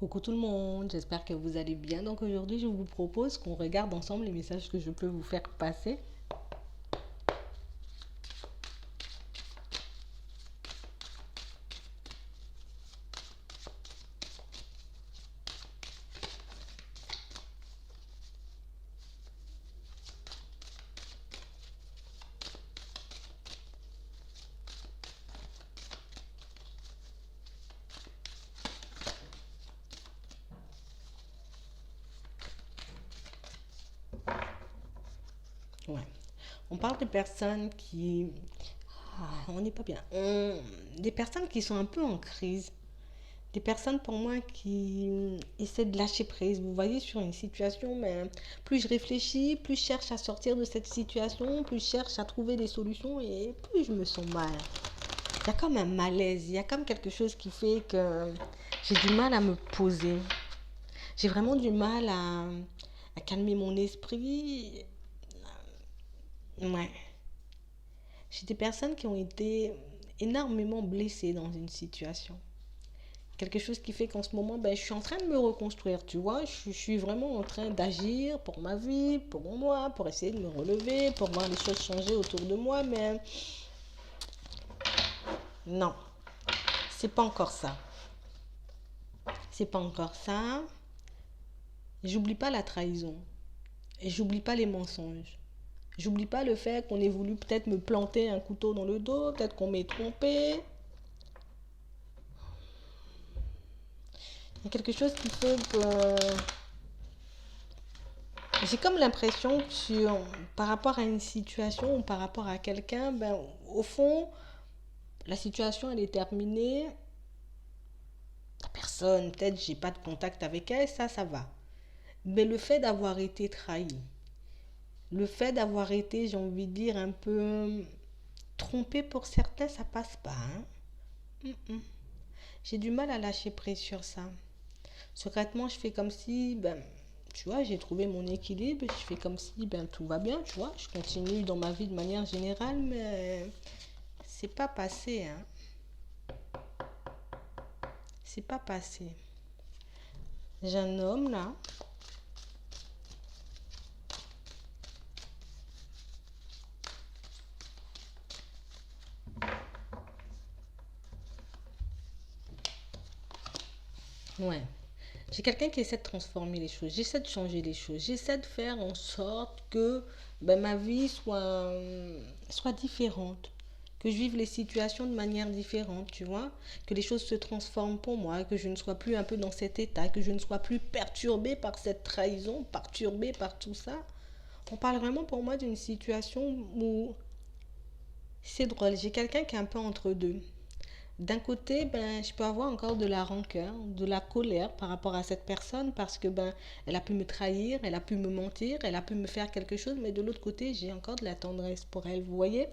Coucou tout le monde, j'espère que vous allez bien. Donc aujourd'hui, je vous propose qu'on regarde ensemble les messages que je peux vous faire passer. Ouais. On parle de personnes qui... on n'est pas bien. Des personnes qui sont un peu en crise. Des personnes pour moi qui essaient de lâcher prise. Vous voyez, sur une situation, mais plus je réfléchis, plus je cherche à sortir de cette situation, plus je cherche à trouver des solutions et plus je me sens mal. Il y a comme un malaise, il y a comme quelque chose qui fait que j'ai du mal à me poser. J'ai vraiment du mal à calmer mon esprit. Ouais. J'ai des personnes qui ont été énormément blessées dans une situation. Quelque chose qui fait qu'en ce moment, ben, je suis en train de me reconstruire, tu vois. Je suis vraiment en train d'agir pour ma vie, pour moi, pour essayer de me relever, pour voir les choses changer autour de moi, mais non, c'est pas encore ça. C'est pas encore ça. J'oublie pas la trahison. Et j'oublie pas les mensonges. J'oublie pas le fait qu'on ait voulu peut-être me planter un couteau dans le dos, peut-être qu'on m'ait trompé. Il y a quelque chose qui fait que j'ai comme l'impression que par rapport à une situation ou par rapport à quelqu'un, ben, au fond, la situation elle est terminée. La personne, peut-être j'ai pas de contact avec elle, ça va. Mais le fait d'avoir été trahi, le fait d'avoir été, j'ai envie de dire, un peu trompé pour certains, ça passe pas. Hein. J'ai du mal à lâcher prise sur ça. Secrètement, je fais comme si, ben, tu vois, j'ai trouvé mon équilibre. Je fais comme si, ben, tout va bien, tu vois. Je continue dans ma vie de manière générale, mais c'est pas passé, hein. C'est pas passé. J'ai un homme là. Ouais. J'ai quelqu'un qui essaie de transformer les choses. J'essaie de changer les choses. J'essaie de faire en sorte que ben, ma vie soit différente. Que je vive les situations de manière différente, tu vois. Que les choses se transforment pour moi. Que je ne sois plus un peu dans cet état. Que je ne sois plus perturbée par cette trahison. Perturbée par tout ça. On parle vraiment pour moi d'une situation où c'est drôle. J'ai quelqu'un qui est un peu entre deux. D'un côté, ben, je peux avoir encore de la rancœur, de la colère par rapport à cette personne parce que ben, elle a pu me trahir, elle a pu me mentir, elle a pu me faire quelque chose, mais de l'autre côté, j'ai encore de la tendresse pour elle. Vous voyez,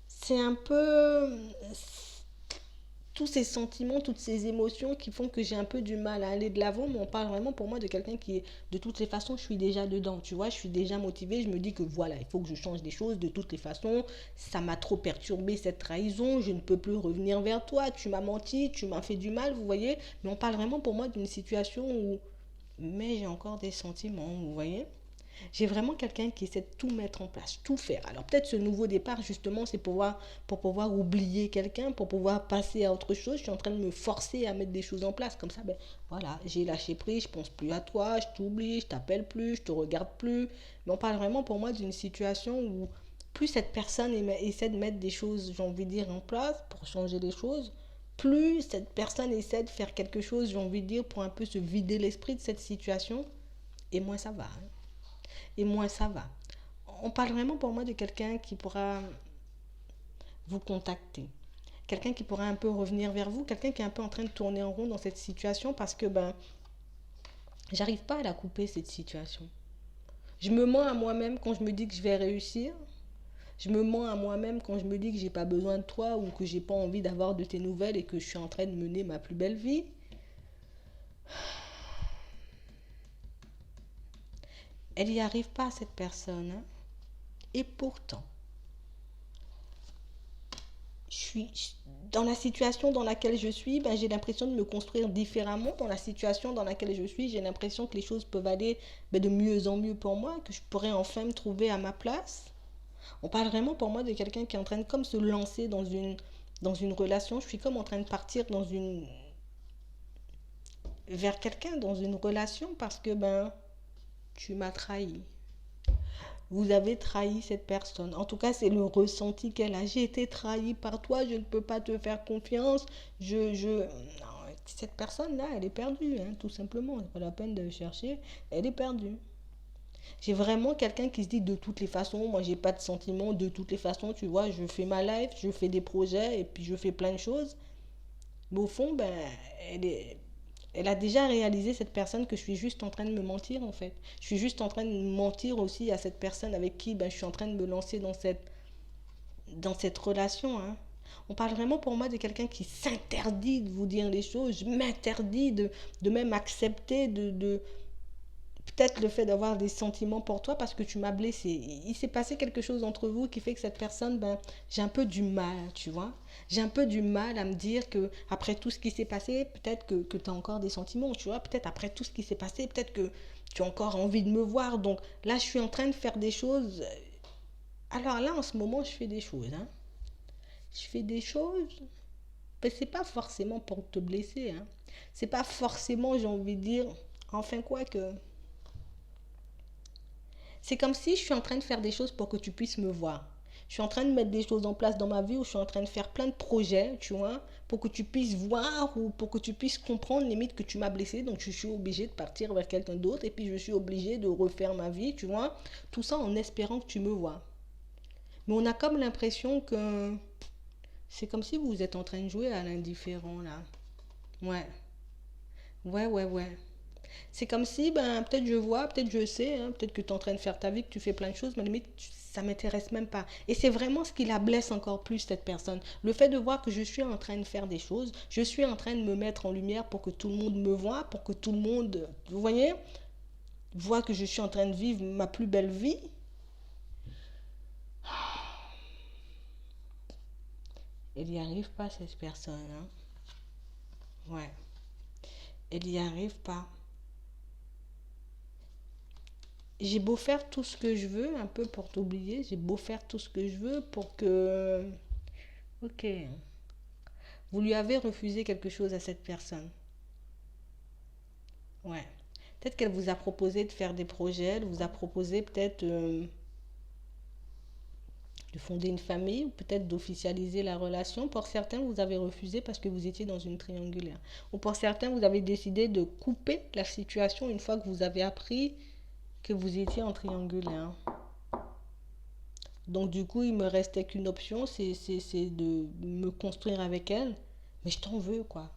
c'est un peu tous ces sentiments, toutes ces émotions qui font que j'ai un peu du mal à aller de l'avant, mais on parle vraiment pour moi de quelqu'un qui est, de toutes les façons, je suis déjà dedans, tu vois, je suis déjà motivée, je me dis que voilà, il faut que je change des choses de toutes les façons, ça m'a trop perturbé cette trahison, je ne peux plus revenir vers toi, tu m'as menti, tu m'as fait du mal, vous voyez, mais on parle vraiment pour moi d'une situation où, mais j'ai encore des sentiments, vous voyez. J'ai vraiment quelqu'un qui essaie de tout mettre en place, tout faire. Alors peut-être ce nouveau départ, justement, c'est pour pouvoir oublier quelqu'un, pour pouvoir passer à autre chose. Je suis en train de me forcer à mettre des choses en place. Comme ça, ben voilà, j'ai lâché prise, je pense plus à toi, je t'oublie, je t'appelle plus, je te regarde plus. Mais on parle vraiment pour moi d'une situation où plus cette personne essaie de mettre des choses, j'ai envie de dire, en place pour changer les choses, plus cette personne essaie de faire quelque chose, j'ai envie de dire, pour un peu se vider l'esprit de cette situation, et moins ça va. Hein. Et moins ça va. On parle vraiment pour moi de quelqu'un qui pourra vous contacter. Quelqu'un qui pourra un peu revenir vers vous, quelqu'un qui est un peu en train de tourner en rond dans cette situation parce que ben j'arrive pas à la couper cette situation. Je me mens à moi-même quand je me dis que je vais réussir. Je me mens à moi-même quand je me dis que j'ai pas besoin de toi ou que j'ai pas envie d'avoir de tes nouvelles et que je suis en train de mener ma plus belle vie. Elle n'y arrive pas cette personne. Hein. Et pourtant, je suis dans la situation dans laquelle je suis, ben, j'ai l'impression de me construire différemment. Dans la situation dans laquelle je suis, j'ai l'impression que les choses peuvent aller ben, de mieux en mieux pour moi, que je pourrais enfin me trouver à ma place. On parle vraiment pour moi de quelqu'un qui est en train de comme se lancer dans une relation. Je suis comme en train de partir vers quelqu'un dans une relation parce que ben tu m'as trahi. Vous avez trahi cette personne. En tout cas, c'est le ressenti qu'elle a. J'ai été trahi par toi, je ne peux pas te faire confiance. Non, cette personne-là, elle est perdue, hein, tout simplement. C'est pas la peine de chercher. Elle est perdue. J'ai vraiment quelqu'un qui se dit de toutes les façons, moi j'ai pas de sentiments, de toutes les façons, tu vois, je fais ma life, je fais des projets et puis je fais plein de choses. Mais au fond, ben, elle est, elle a déjà réalisé, cette personne, que je suis juste en train de me mentir en fait. Je suis juste en train de mentir aussi à cette personne avec qui ben, je suis en train de me lancer dans cette relation. Hein. On parle vraiment pour moi de quelqu'un qui s'interdit de vous dire les choses. Je m'interdis de même accepter peut-être le fait d'avoir des sentiments pour toi parce que tu m'as blessé. Il s'est passé quelque chose entre vous qui fait que cette personne, ben, j'ai un peu du mal, tu vois. J'ai un peu du mal à me dire que après tout ce qui s'est passé, peut-être que tu as encore des sentiments, tu vois. Peut-être après tout ce qui s'est passé, peut-être que tu as encore envie de me voir. Donc là, je suis en train de faire des choses. Alors là, en ce moment, je fais des choses. Hein. Je fais des choses. Mais c'est pas forcément pour te blesser. Hein. C'est pas forcément, j'ai envie de dire, enfin quoi que c'est comme si je suis en train de faire des choses pour que tu puisses me voir. Je suis en train de mettre des choses en place dans ma vie où je suis en train de faire plein de projets, tu vois, pour que tu puisses voir ou pour que tu puisses comprendre limite que tu m'as blessé. Donc je suis obligée de partir vers quelqu'un d'autre et puis je suis obligée de refaire ma vie, tu vois. Tout ça en espérant que tu me vois. Mais on a comme l'impression que c'est comme si vous êtes en train de jouer à l'indifférent là. Ouais, ouais. C'est comme si, ben, peut-être je vois, peut-être je sais, hein, peut-être que tu es en train de faire ta vie, que tu fais plein de choses, mais limite, ça m'intéresse même pas. Et c'est vraiment ce qui la blesse encore plus, cette personne. Le fait de voir que je suis en train de faire des choses, je suis en train de me mettre en lumière pour que tout le monde me voit, pour que tout le monde, vous voyez, voit que je suis en train de vivre ma plus belle vie. Elle n'y arrive pas, cette personne. Hein. Ouais, elle n'y arrive pas. J'ai beau faire tout ce que je veux, un peu pour t'oublier, j'ai beau faire tout ce que je veux pour que... Ok, vous lui avez refusé quelque chose à cette personne. Ouais. Peut-être qu'elle vous a proposé de faire des projets, elle vous a proposé peut-être de fonder une famille ou peut-être d'officialiser la relation. Pour certains, vous avez refusé parce que vous étiez dans une triangulaire. Ou pour certains, vous avez décidé de couper la situation une fois que vous avez appris que vous étiez en triangulaire. Donc du coup, il me restait qu'une option, c'est de me construire avec elle. Mais je t'en veux, quoi.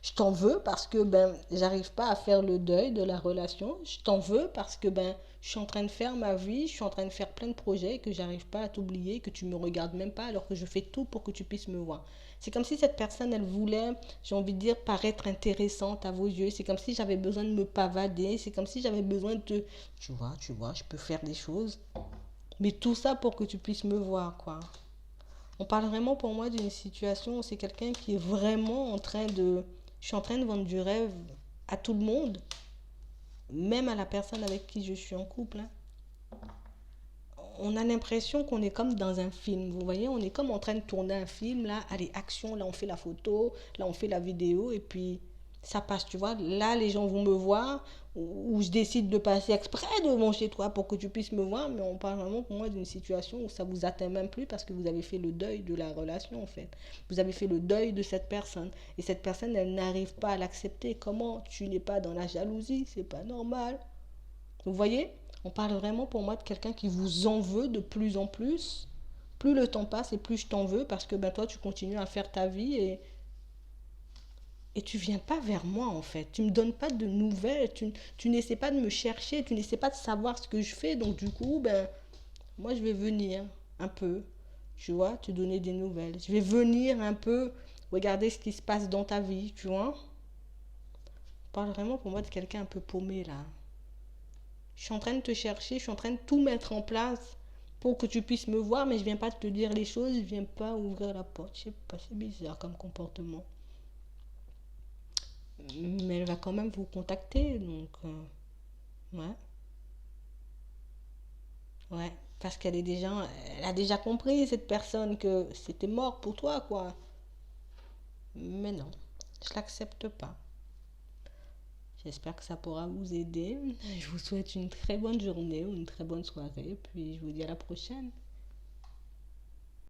Je t'en veux parce que ben j'arrive pas à faire le deuil de la relation. Je t'en veux parce que ben je suis en train de faire ma vie, je suis en train de faire plein de projets et que j'arrive pas à t'oublier, que tu me regardes même pas alors que je fais tout pour que tu puisses me voir. C'est comme si cette personne, elle voulait, j'ai envie de dire, paraître intéressante à vos yeux. C'est comme si j'avais besoin de me pavader. C'est comme si j'avais besoin de te... tu vois, je peux faire des choses. Mais tout ça pour que tu puisses me voir, quoi. On parle vraiment pour moi d'une situation où c'est quelqu'un qui est vraiment en train de... Je suis en train de vendre du rêve à tout le monde, même à la personne avec qui je suis en couple. Hein. On a l'impression qu'on est comme dans un film. Vous voyez, on est comme en train de tourner un film. Là, allez, action, là on fait la photo, là on fait la vidéo et puis ça passe, tu vois. Là, les gens vont me voir ou je décide de passer exprès devant chez toi pour que tu puisses me voir. Mais on parle vraiment pour moi d'une situation où ça vous atteint même plus parce que vous avez fait le deuil de la relation en fait. Vous avez fait le deuil de cette personne. Et cette personne, elle n'arrive pas à l'accepter. Comment tu n'es pas dans la jalousie? C'est pas normal. Vous voyez, on parle vraiment pour moi de quelqu'un qui vous en veut de plus en plus. Plus le temps passe et plus je t'en veux parce que ben, toi, tu continues à faire ta vie et tu viens pas vers moi en fait. Tu me donnes pas de nouvelles, tu n'essaies pas de me chercher, tu n'essaies pas de savoir ce que je fais. Donc du coup, ben, moi, je vais venir un peu, tu vois, te donner des nouvelles. Je vais venir un peu regarder ce qui se passe dans ta vie, tu vois. On parle vraiment pour moi de quelqu'un un peu paumé là. Je suis en train de te chercher, je suis en train de tout mettre en place pour que tu puisses me voir, mais je viens pas te dire les choses, je viens pas ouvrir la porte. Je sais pas, c'est bizarre comme comportement. Mais elle va quand même vous contacter, donc ouais, ouais. Parce elle a déjà compris, cette personne, que c'était mort pour toi, quoi. Mais non, je l'accepte pas. J'espère que ça pourra vous aider. Je vous souhaite une très bonne journée ou une très bonne soirée. Puis je vous dis à la prochaine.